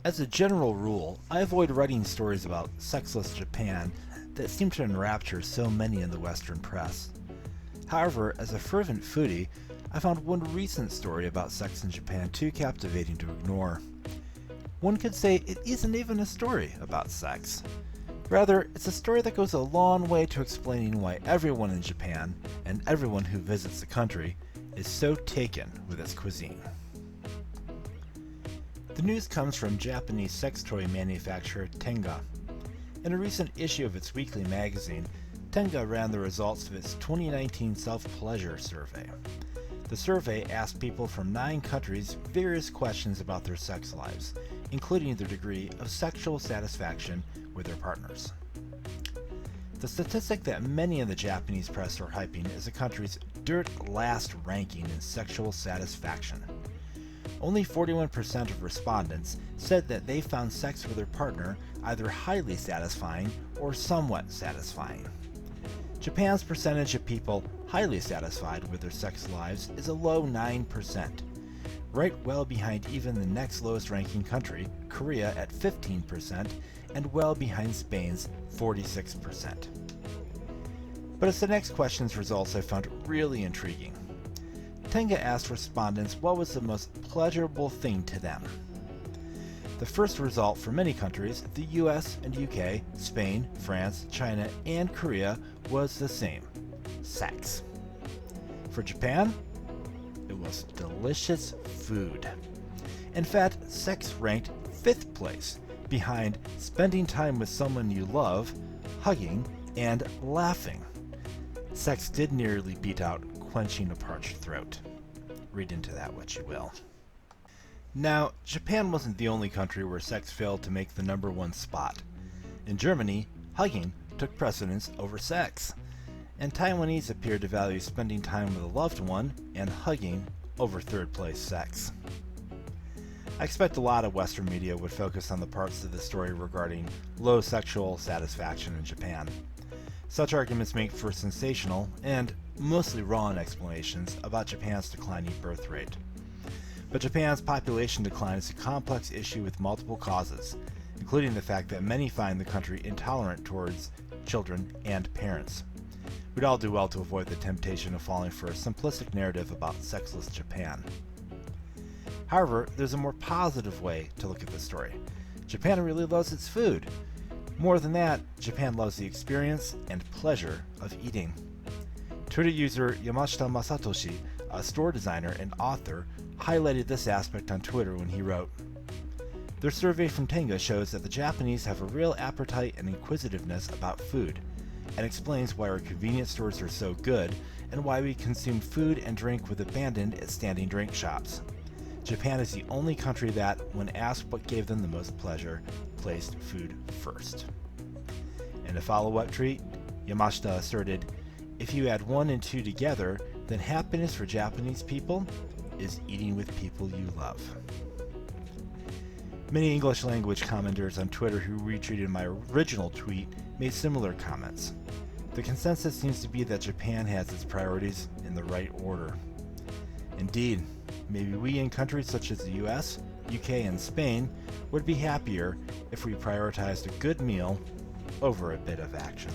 As a general rule, I avoid writing stories about sexless Japan that seem to enrapture so many in the Western press. However, as a fervent foodie, I found one recent story about sex in Japan too captivating to ignore. One could say it isn't even a story about sex. Rather, it's a story that goes a long way to explaining why everyone in Japan, and everyone who visits the country, is so taken with its cuisine. The news comes from Japanese sex toy manufacturer Tenga. In a recent issue of its weekly magazine, Tenga ran the results of its 2019 self-pleasure survey. The survey asked people from 9 countries various questions about their sex lives, including their degree of sexual satisfaction with their partners. The statistic that many in the Japanese press are hyping is the country's dirt last ranking in sexual satisfaction. Only 41% of respondents said that they found sex with their partner either highly satisfying or somewhat satisfying. Japan's percentage of people highly satisfied with their sex lives is a low 9%, right well behind even the next lowest ranking country, Korea, at 15%, and well behind Spain's 46%. But it's the next question's results I found really intriguing. Tenga asked respondents what was the most pleasurable thing to them. The first result for many countries, the US and UK, Spain, France, China, and Korea, was the same: sex. For Japan, it was delicious food. In fact, sex ranked 5th place, behind spending time with someone you love, hugging, and laughing. Sex did nearly beat out quenching a parched throat. Read into that what you will. Now, Japan wasn't the only country where sex failed to make the #1 spot. In Germany, hugging took precedence over sex, and Taiwanese appeared to value spending time with a loved one and hugging over 3rd place sex. I expect a lot of Western media would focus on the parts of the story regarding low sexual satisfaction in Japan. Such arguments make for sensational and mostly wrong explanations about Japan's declining birth rate. But Japan's population decline is a complex issue with multiple causes, including the fact that many find the country intolerant towards children and parents. We'd all do well to avoid the temptation of falling for a simplistic narrative about sexless Japan. However, there's a more positive way to look at the story. Japan really loves its food. More than that, Japan loves the experience and pleasure of eating. Twitter user Yamashita Masatoshi, a store designer and author, highlighted this aspect on Twitter when he wrote, "Their survey from Tenga shows that the Japanese have a real appetite and inquisitiveness about food, and explains why our convenience stores are so good and why we consume food and drink with abandon at standing drink shops. Japan is the only country that, when asked what gave them the most pleasure, placed food first." In a follow-up tweet, Yamashita asserted, "If you add 1 and 2 together, then happiness for Japanese people is eating with people you love." Many English language commenters on Twitter who retweeted my original tweet made similar comments. The consensus seems to be that Japan has its priorities in the right order. Indeed, maybe we in countries such as the US, UK, and Spain would be happier if we prioritized a good meal over a bit of action.